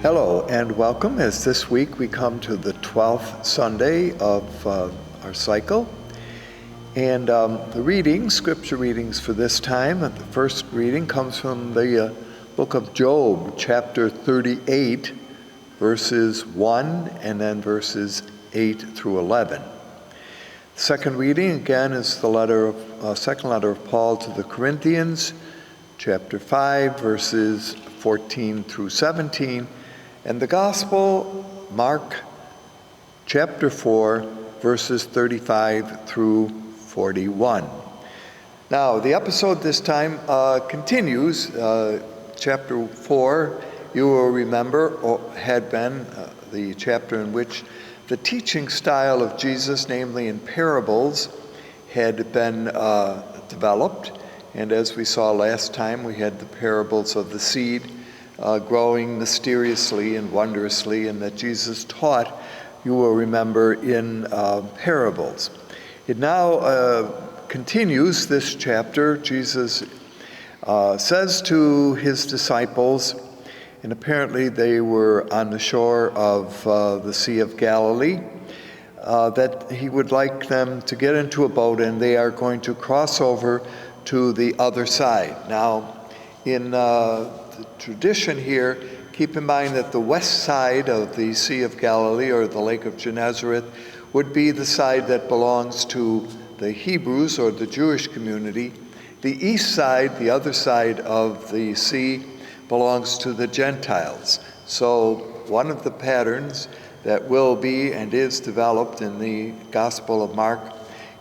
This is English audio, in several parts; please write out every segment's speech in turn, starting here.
Hello and welcome, as this week we come to the 12th Sunday of our cycle. And the scripture readings for this time, the first reading comes from the book of Job, chapter 38, verses 1 and then verses 8 through 11. The second reading, again, is the second letter of Paul to the Corinthians, chapter 5, verses 14 through 17. And the Gospel, Mark chapter 4, verses 35 through 41. Now, the episode this time continues. Chapter 4, you will remember, had been the chapter in which the teaching style of Jesus, namely in parables, had been developed. And as we saw last time, we had the parables of the seed growing mysteriously and wondrously, and that Jesus taught, you will remember, in parables. It now continues this chapter. Jesus says to his disciples, and apparently they were on the shore of the Sea of Galilee, that he would like them to get into a boat and they are going to cross over to the other side. Now, in the tradition here, keep in mind that the west side of the Sea of Galilee, or the Lake of Gennesaret, would be the side that belongs to the Hebrews, or the Jewish community. The east side, the other side of the sea, belongs to the Gentiles. So one of the patterns that will be and is developed in the Gospel of Mark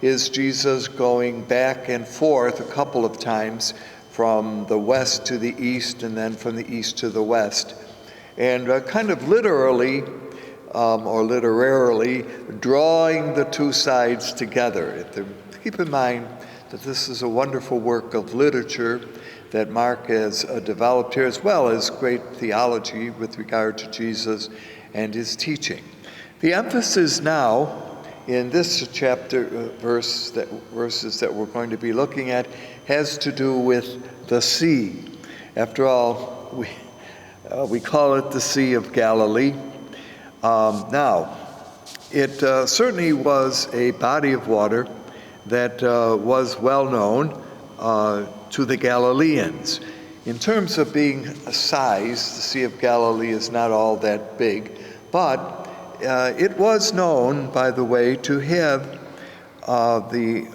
is Jesus going back and forth a couple of times from the west to the east and then from the east to the west. And kind of literally or literarily drawing the two sides together. Keep in mind that this is a wonderful work of literature that Mark has developed here, as well as great theology with regard to Jesus and his teaching. The emphasis now in this chapter, verses that we're going to be looking at, has to do with the sea. After all, we call it the Sea of Galilee. Now, it certainly was a body of water that was well known to the Galileans. In terms of being a size, the Sea of Galilee is not all that big, but it was known, by the way, to have the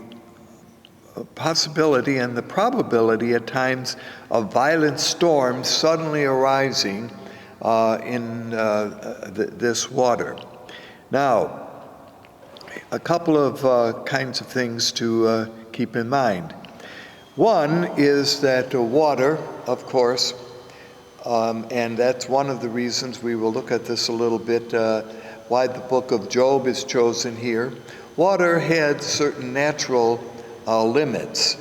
possibility and the probability at times of violent storms suddenly arising in this water. Now, a couple of kinds of things to keep in mind. One is that water, of course, and that's one of the reasons we will look at this a little bit, why the book of Job is chosen here. Water had certain natural limits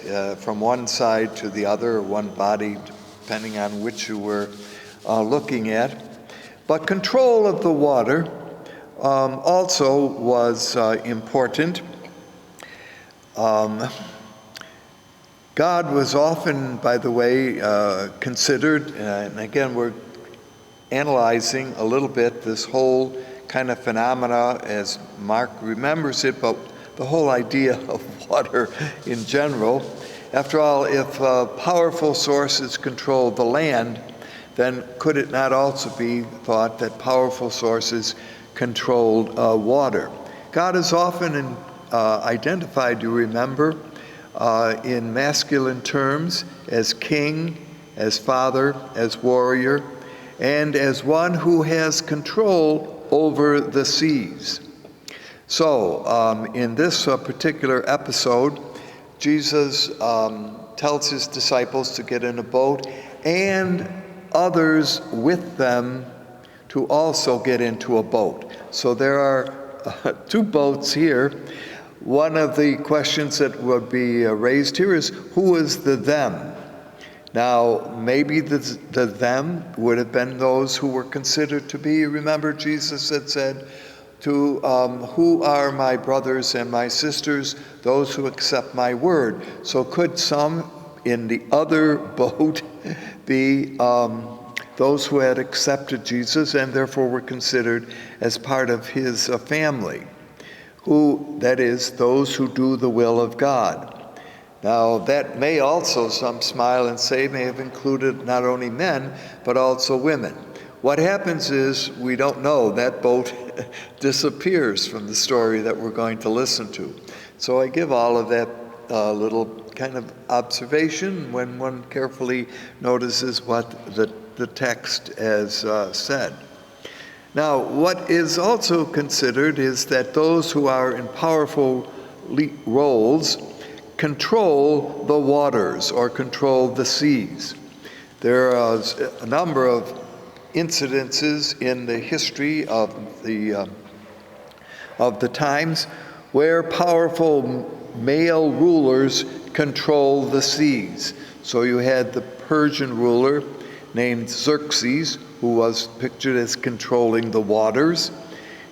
from one side to the other, or one body, depending on which you were looking at. But control of the water also was important. God was often, by the way, considered, and again we're analyzing a little bit this whole kind of phenomena as Mark remembers it, but the whole idea of water in general. After all, if powerful sources control the land, then could it not also be thought that powerful sources controlled water? God is often identified, you remember, in masculine terms as king, as father, as warrior, and as one who has control over the seas. So in this particular episode, Jesus tells his disciples to get in a boat and others with them to also get into a boat. So there are two boats here. One of the questions that would be raised here is, who is the them? Now, maybe the them would have been those who were considered to be, remember Jesus had said, to who are my brothers and my sisters, those who accept my word. So could some in the other boat be those who had accepted Jesus and therefore were considered as part of his family, that is, those who do the will of God. Now, that may also, some smile and say, may have included not only men, but also women. What happens is, we don't know, that boat disappears from the story that we're going to listen to. So I give all of that little kind of observation when one carefully notices what the text has said. Now, what is also considered is that those who are in powerful roles control the waters or control the seas. There are a number of incidences in the history of the times where powerful male rulers control the seas. So you had the Persian ruler named Xerxes, who was pictured as controlling the waters.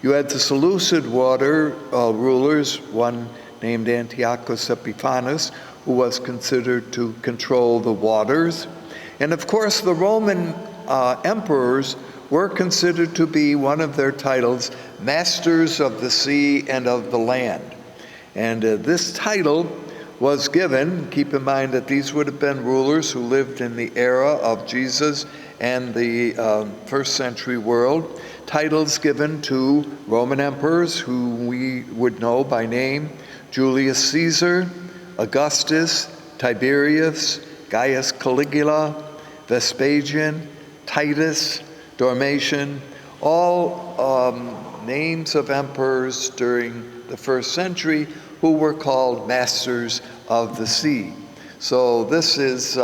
You had the Seleucid rulers, one named Antiochus Epiphanes, who was considered to control the waters. And of course, the Roman emperors were considered to be, one of their titles, masters of the sea and of the land. And this title was given, keep in mind that these would have been rulers who lived in the era of Jesus and the first century world, titles given to Roman emperors who we would know by name: Julius Caesar, Augustus, Tiberius, Gaius Caligula, Vespasian, Titus, Domitian, all names of emperors during the first century who were called masters of the sea. So this is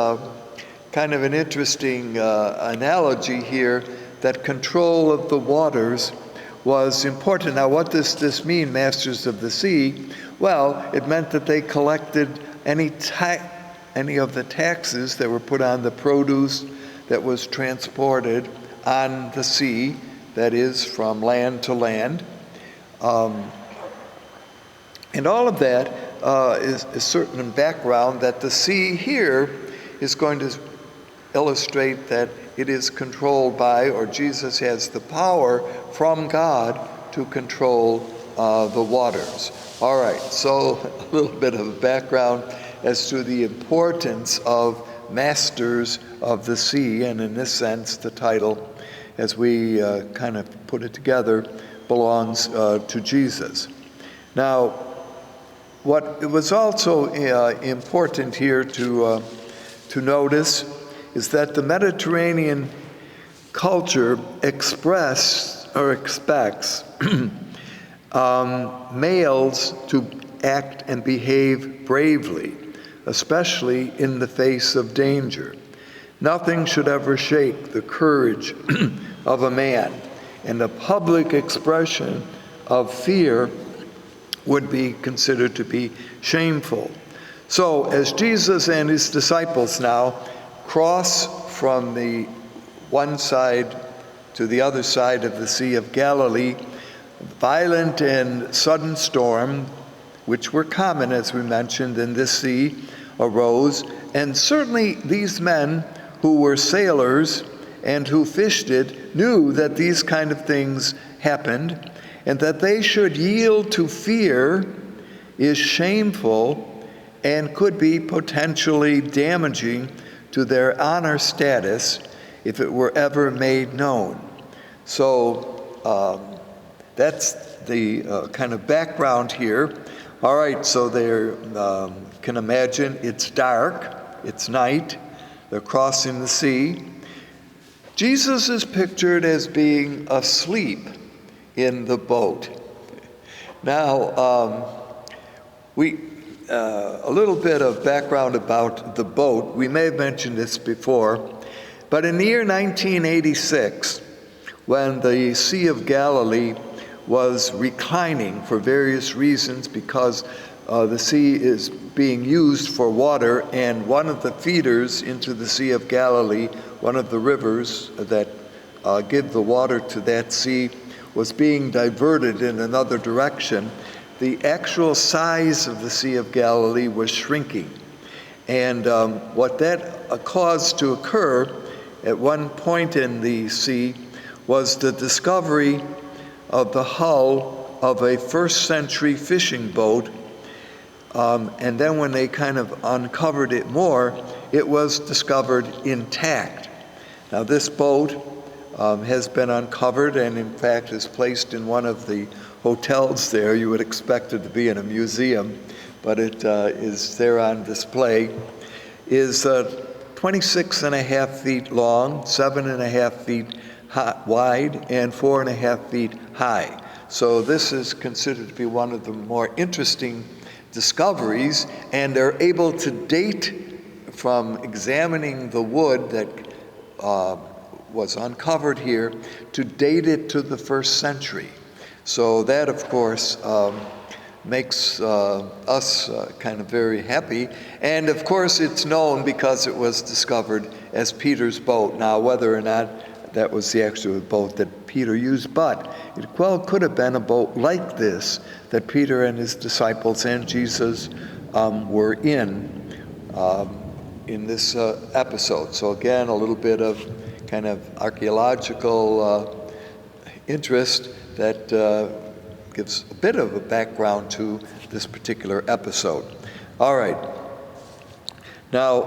kind of an interesting analogy here, that control of the waters was important. Now, what does this mean, masters of the sea? Well, it meant that they collected any of the taxes that were put on the produce that was transported on the sea, that is, from land to land. And all of that is certain background that the sea here is going to illustrate that it is controlled by, or Jesus has the power from God to control the waters. All right, so a little bit of a background as to the importance of masters of the sea, and in this sense, the title, as we kind of put it together, belongs to Jesus. Now, what was also important here to notice is that the Mediterranean culture expects males to act and behave bravely, especially in the face of danger. Nothing should ever shake the courage of a man, and a public expression of fear would be considered to be shameful. So as Jesus and his disciples now cross from the one side to the other side of the Sea of Galilee, violent and sudden storm, which were common, as we mentioned, in this sea, arose. And certainly these men who were sailors and who fished it knew that these kind of things happened, and that they should yield to fear is shameful and could be potentially damaging to their honor status if it were ever made known. So that's the kind of background here. All right, so they can imagine it's dark, it's night, they're crossing the sea. Jesus is pictured as being asleep in the boat. Now, a little bit of background about the boat. We may have mentioned this before, but in the year 1986, when the Sea of Galilee was reclining for various reasons, because the sea is being used for water, and one of the feeders into the Sea of Galilee, one of the rivers that give the water to that sea, was being diverted in another direction. The actual size of the Sea of Galilee was shrinking. And what that caused to occur at one point in the sea was the discovery of the hull of a first century fishing boat. And then when they kind of uncovered it more, it was discovered intact. Now this boat has been uncovered and in fact is placed in one of the hotels there. You would expect it to be in a museum, but it is there on display. Is 26 and a half feet long, 7.5 feet wide, and 4.5 feet high. So this is considered to be one of the more interesting discoveries, and they're able to date from examining the wood that was uncovered here to date it to the first century. So that, of course, makes us kind of very happy. And of course, it's known because it was discovered as Peter's boat. Now, whether or not that was the actual boat that Peter used, but it well could have been a boat like this that Peter and his disciples and Jesus were in this episode. So again, a little bit of kind of archaeological interest that gives a bit of a background to this particular episode. All right. Now,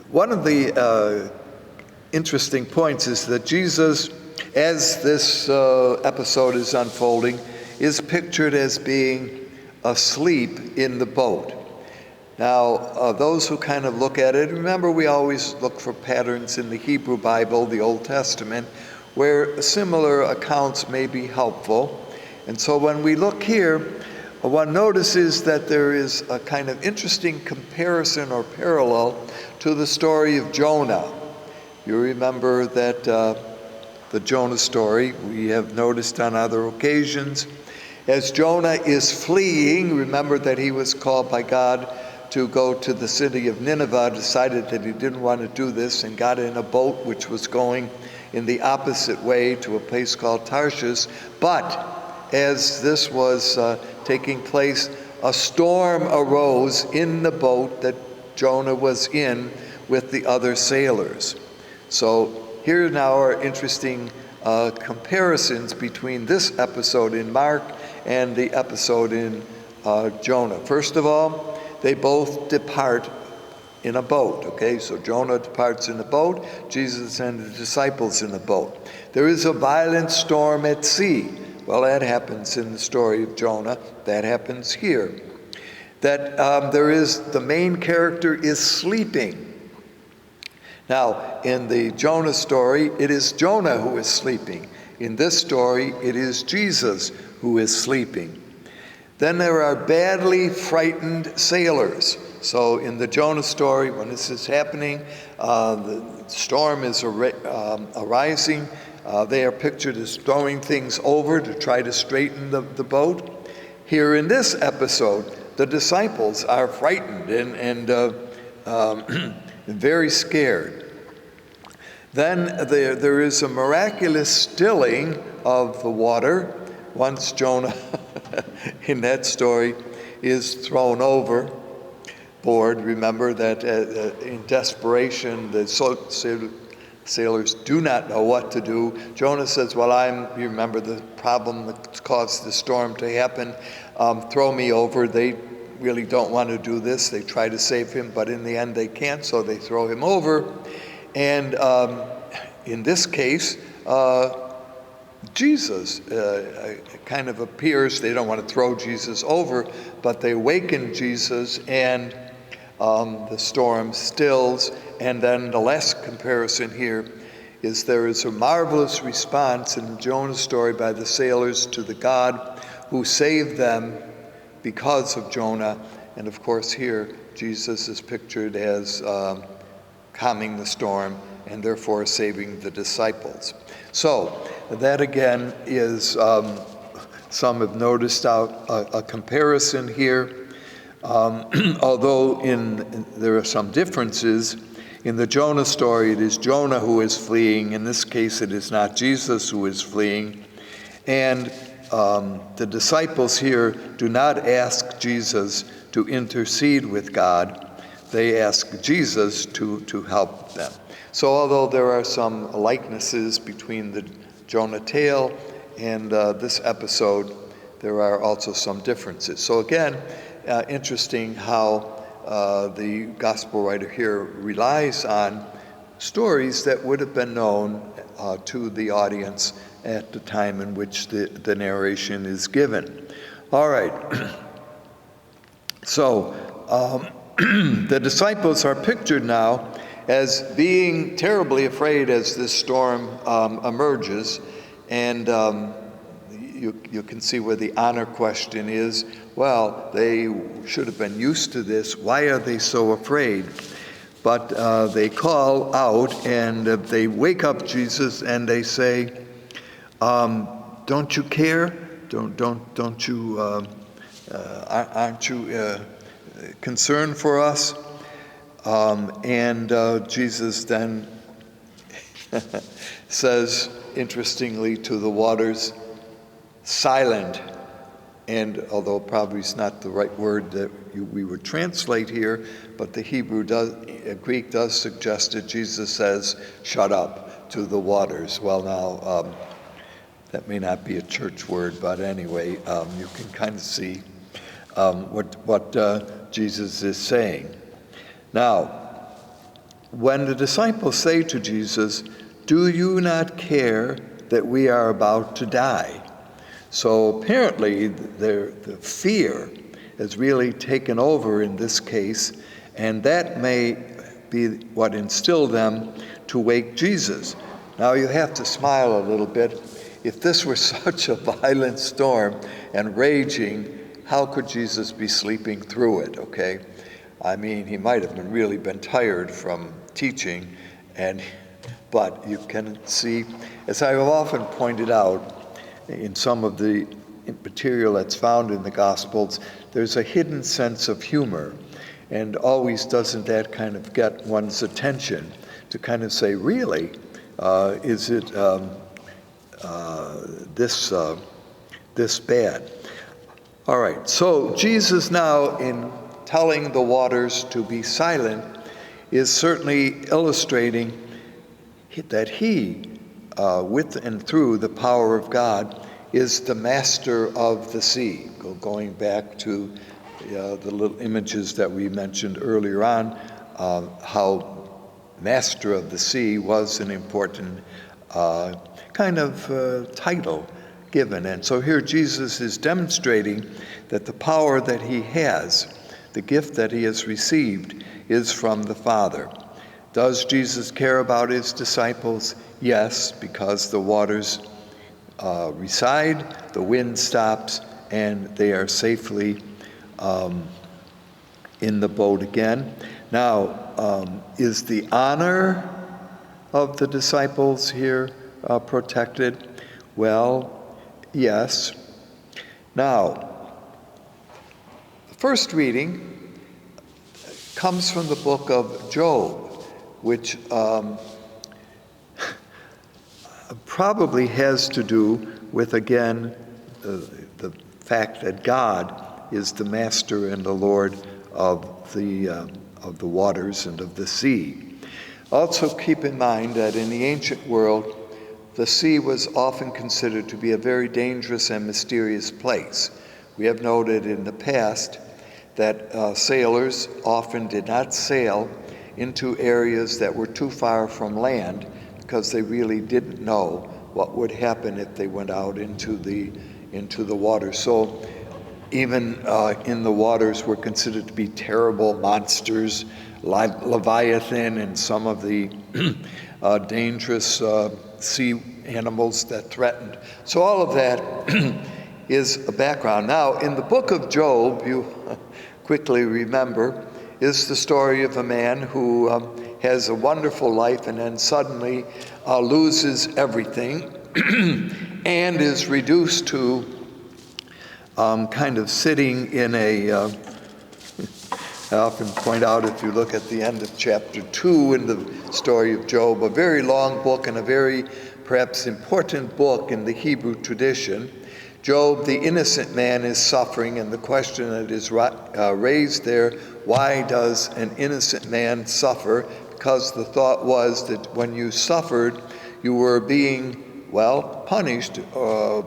one of the interesting points is that Jesus, as this episode is unfolding, is pictured as being asleep in the boat. Now, those who kind of look at it, remember we always look for patterns in the Hebrew Bible, the Old Testament, where similar accounts may be helpful. And so when we look here, one notices that there is a kind of interesting comparison or parallel to the story of Jonah. You remember that the Jonah story we have noticed on other occasions. As Jonah is fleeing, remember that he was called by God to go to the city of Nineveh, decided that he didn't want to do this and got in a boat which was going in the opposite way to a place called Tarshish. But as this was taking place, a storm arose in the boat that Jonah was in with the other sailors. So here now are interesting comparisons between this episode in Mark and the episode in Jonah. First of all, they both depart in a boat, okay? So Jonah departs in a boat, Jesus and the disciples in a boat. There is a violent storm at sea. Well, that happens in the story of Jonah. That happens here. That the main character is sleeping. Now, in the Jonah story, it is Jonah who is sleeping. In this story, it is Jesus who is sleeping. Then there are badly frightened sailors. So in the Jonah story, when this is happening, the storm is arising. They are pictured as throwing things over to try to straighten the boat. Here in this episode, the disciples are frightened and very scared. Then there is a miraculous stilling of the water once Jonah, in that story, is thrown overboard. Remember that in desperation, the sailors do not know what to do. Jonah says, well, you remember the problem that caused the storm to happen. Throw me over. They really don't want to do this. They try to save him, but in the end they can't, so they throw him over. And in this case, Jesus kind of appears. They don't want to throw Jesus over, but they waken Jesus, and the storm stills. And then the last comparison here is there is a marvelous response in the Jonah story by the sailors to the God who saved them because of Jonah. And of course here, Jesus is pictured as calming the storm and therefore saving the disciples. So that again is, some have noticed a comparison here. Although there are some differences. In the Jonah story, it is Jonah who is fleeing. In this case, it is not Jesus who is fleeing. And the disciples here do not ask Jesus to intercede with God, they ask Jesus to help them. So although there are some likenesses between the Jonah tale and this episode, there are also some differences. So again, interesting how the gospel writer here relies on stories that would have been known to the audience at the time in which the narration is given. All right. So the disciples are pictured now as being terribly afraid as this storm emerges, and you can see where the honor question is. Well, they should have been used to this. Why are they so afraid? But they call out and they wake up Jesus and they say, "Don't you care? Don't you? Aren't you concerned for us?" And Jesus then says, interestingly, to the waters, "Silent." And although probably is not the right word that we would translate here, but the Greek does suggest that Jesus says, "Shut up," to the waters. Well, now, that may not be a church word, but anyway, you can kind of see what Jesus is saying. Now, when the disciples say to Jesus, "Do you not care that we are about to die?" So apparently the fear has really taken over in this case, and that may be what instilled them to wake Jesus. Now you have to smile a little bit. If this were such a violent storm and raging, how could Jesus be sleeping through it, okay? I mean, he might have really been tired from teaching, but you can see, as I have often pointed out, in some of the material that's found in the Gospels, there's a hidden sense of humor. And always doesn't that kind of get one's attention to kind of say, really, is it this bad? All right, so Jesus now, in telling the waters to be silent, is certainly illustrating that he, with and through the power of God, is the master of the sea. Going back to the little images that we mentioned earlier on, how master of the sea was an important kind of title given. And so here Jesus is demonstrating that the power that he has, the gift that he has received, is from the Father. Does Jesus care about his disciples? Yes, because the waters recede, the wind stops, and they are safely in the boat again. Now, is the honor of the disciples here protected? Well, yes. Now, the first reading comes from the book of Job, which probably has to do with, again, the fact that God is the master and the Lord of the waters and of the sea. Also keep in mind that in the ancient world, the sea was often considered to be a very dangerous and mysterious place. We have noted in the past that sailors often did not sail into areas that were too far from land because they really didn't know what would happen if they went out into the water. So even in the waters were considered to be terrible monsters, Leviathan and some of the dangerous sea animals that threatened. So all of that is a background. Now, in the book of Job, you quickly remember, is the story of a man who has a wonderful life and then suddenly loses everything and is reduced to kind of sitting in I often point out, if you look at the end of chapter 2 in the story of Job, a very long book and a very perhaps important book in the Hebrew tradition. Job, the innocent man, is suffering, and the question that is raised there, why does an innocent man suffer? Because the thought was that when you suffered, you were being, punished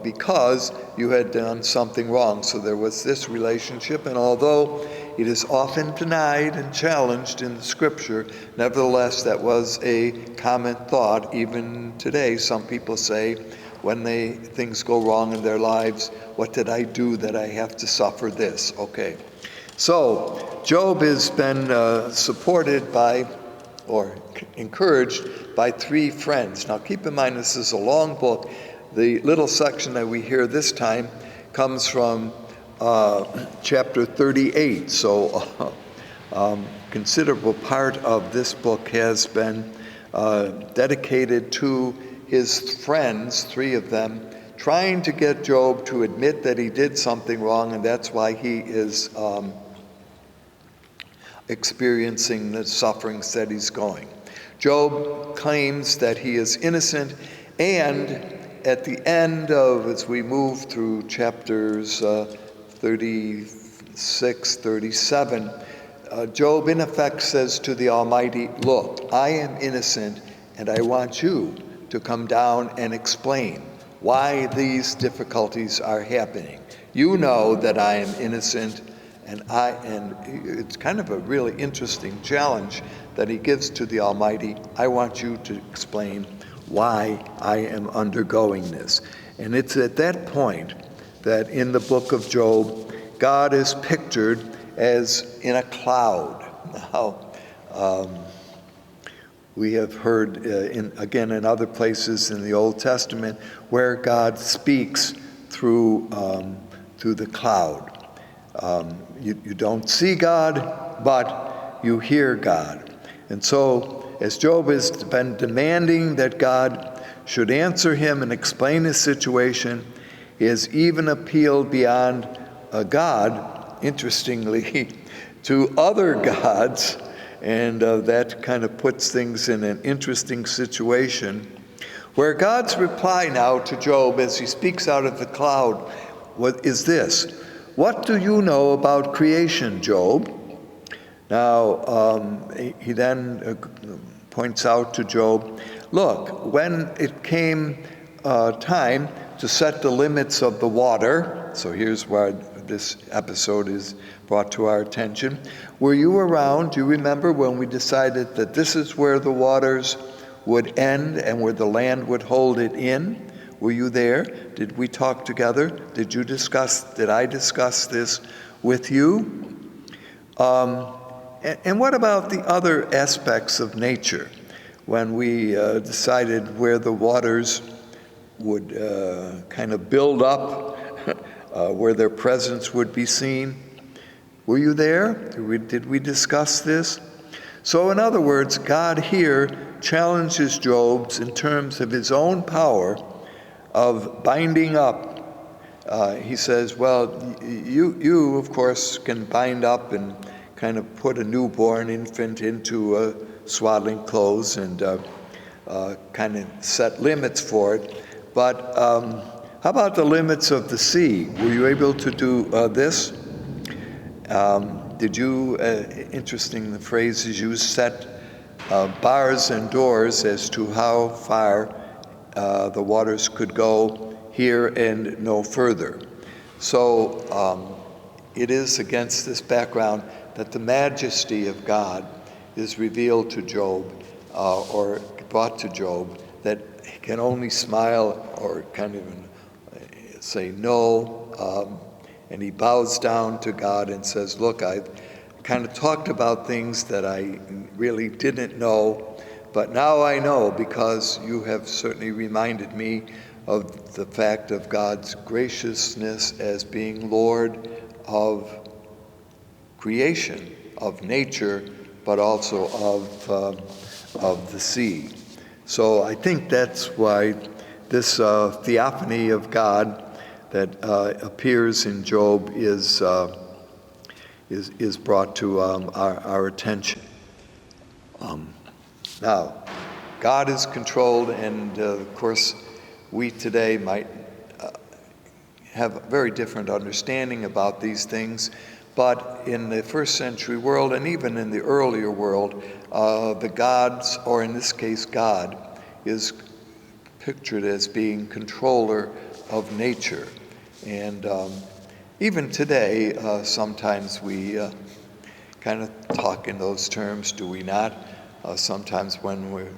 because you had done something wrong. So there was this relationship, and although it is often denied and challenged in the Scripture, nevertheless, that was a common thought. Even today, some people say, when things go wrong in their lives, what did I do that I have to suffer this? Okay. So Job has been supported by, or encouraged by, 3 friends. Now keep in mind, this is a long book. The little section that we hear this time comes from chapter 38. So considerable part of this book has been dedicated to his friends, 3 of them, trying to get Job to admit that he did something wrong, and that's why he is experiencing the sufferings that he's going. Job claims that he is innocent, and at the end of, as we move through chapters 36, 37, Job in effect says to the Almighty, look, I am innocent, and I want you to come down and explain why these difficulties are happening. You know that I am innocent, and it's kind of a really interesting challenge that he gives to the Almighty. I want you to explain why I am undergoing this. And it's at that point that in the book of Job, God is pictured as in a cloud. Now, we have heard, again in other places in the Old Testament, where God speaks through the cloud. You don't see God, but you hear God. And so, as Job has been demanding that God should answer him and explain his situation, he has even appealed beyond God, interestingly, to other gods. And that kind of puts things in an interesting situation, where God's reply now to Job as he speaks out of the cloud is this: what do you know about creation, Job? Now, he then points out to Job, look, when it came time to set the limits of the water, so here's where this episode is brought to our attention. Were you around? Do you remember when we decided that this is where the waters would end and where the land would hold it in? Were you there? Did we talk together? Did I discuss this with you? And what about the other aspects of nature? When we decided where the waters would kind of build up, where their presence would be seen. Were you there? Did we discuss this? So in other words, God here challenges Job in terms of his own power of binding up. He says, well, you of course can bind up and kind of put a newborn infant into swaddling clothes and kind of set limits for it. But how about the limits of the sea? Were you able to do this? Did you, interesting the phrase is used, set bars and doors as to how far the waters could go here and no further. So it is against this background that the majesty of God is revealed to Job, or brought to Job, that he can only smile or kind of say no, and he bows down to God and says, look, I've kind of talked about things that I really didn't know, but now I know because you have certainly reminded me of the fact of God's graciousness as being Lord of creation, of nature, but also of the sea. So I think that's why this theophany of God that appears in Job is brought to our attention. Now, God is controlled, and of course, we today might have a very different understanding about these things, But in the first century world, and even in the earlier world, the gods, or in this case God, is pictured as being controller of nature. And even today, sometimes we kind of talk in those terms, do we not? Sometimes when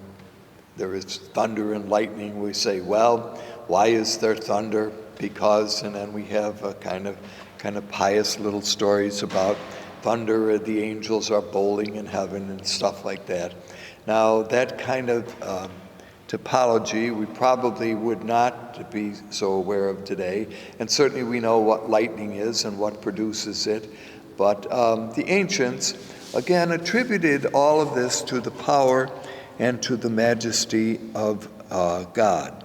there is thunder and lightning, we say, well, why is there thunder? Because, and then we have a kind of pious little stories about thunder, the angels are bowling in heaven and stuff like that. Now, that kind of typology we probably would not be so aware of today, and certainly we know what lightning is and what produces it, but the ancients, again, attributed all of this to the power and to the majesty of God.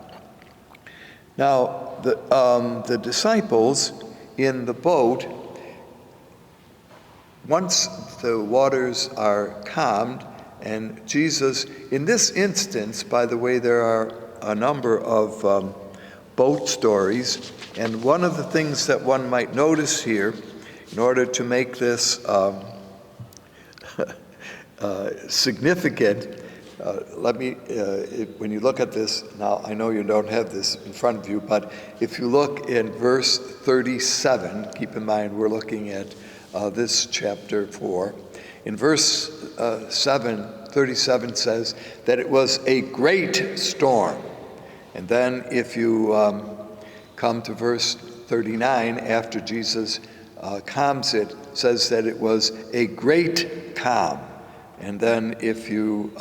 Now, the disciples in the boat, once the waters are calmed, and Jesus, in this instance, by the way, there are a number of boat stories, and one of the things that one might notice here, in order to make this significant, when you look at this, now I know you don't have this in front of you, but if you look in verse 37, keep in mind we're looking at this chapter 4, in verse 37 says that it was a great storm. And then if you come to verse 39, after Jesus calms it, says that it was a great calm. And then if you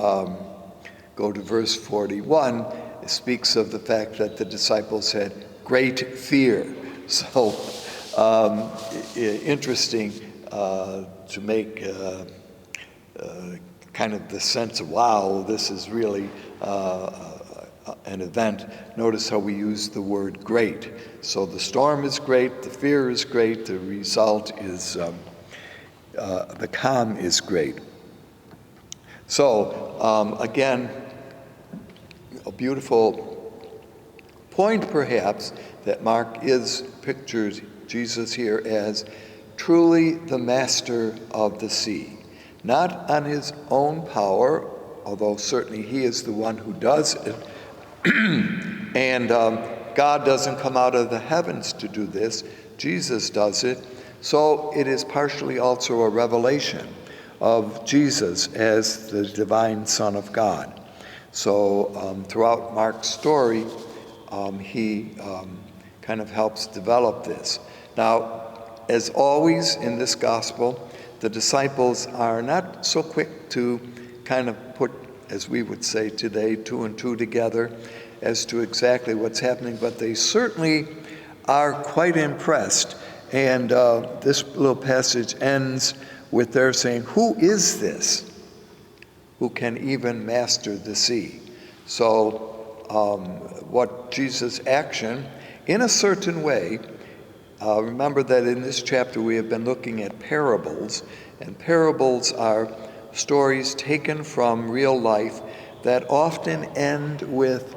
go to verse 41, it speaks of the fact that the disciples had great fear. So interesting to make kind of the sense of, wow, this is really an event. Notice how we use the word great. So the storm is great, the fear is great, the result is, the calm is great. So again, a beautiful point perhaps that Mark pictures Jesus here as truly the master of the sea. Not on his own power, although certainly he is the one who does it. And God doesn't come out of the heavens to do this. Jesus does it. So it is partially also a revelation of Jesus as the divine Son of God. So throughout Mark's story, he kind of helps develop this. Now, as always in this gospel, the disciples are not so quick to kind of put, as we would say today, two and two together as to exactly what's happening, but they certainly are quite impressed. And this little passage ends with their saying, "Who is this who can even master the sea?" So what Jesus' action, in a certain way, remember that in this chapter we have been looking at parables, and parables are stories taken from real life that often end with,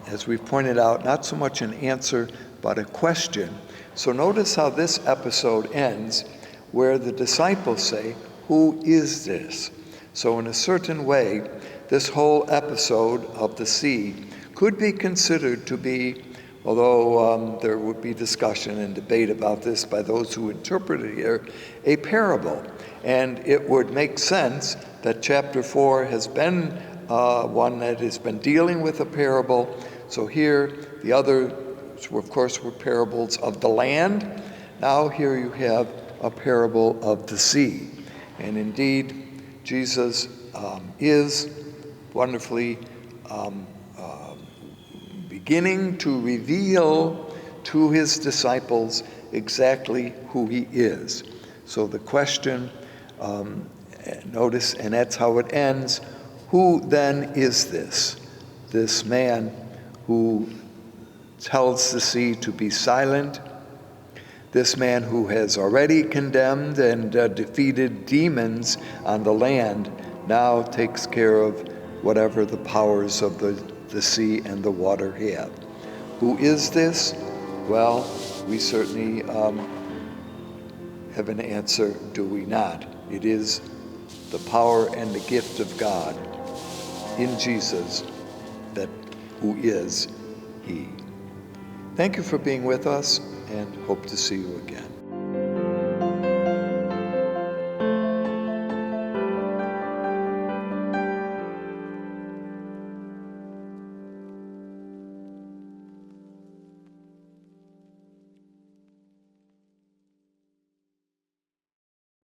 as we've pointed out, not so much an answer, but a question. So notice how this episode ends, where the disciples say, "Who is this?" So in a certain way, this whole episode of the sea could be considered to be, although there would be discussion and debate about this by those who interpret it here, a parable. And it would make sense that chapter 4 has been one that has been dealing with a parable. So here, the others, of course, were parables of the land. Now here you have a parable of the sea. And indeed, Jesus is wonderfully beginning to reveal to his disciples exactly who he is. So the question, notice, and that's how it ends, who then is this man who tells the sea to be silent, this man who has already condemned and defeated demons on the land, now takes care of whatever the powers of the sea and the water have. Who is this? Well, we certainly have an answer, do we not? It is the power and the gift of God in Jesus, that who is He. Thank you for being with us, and hope to see you again.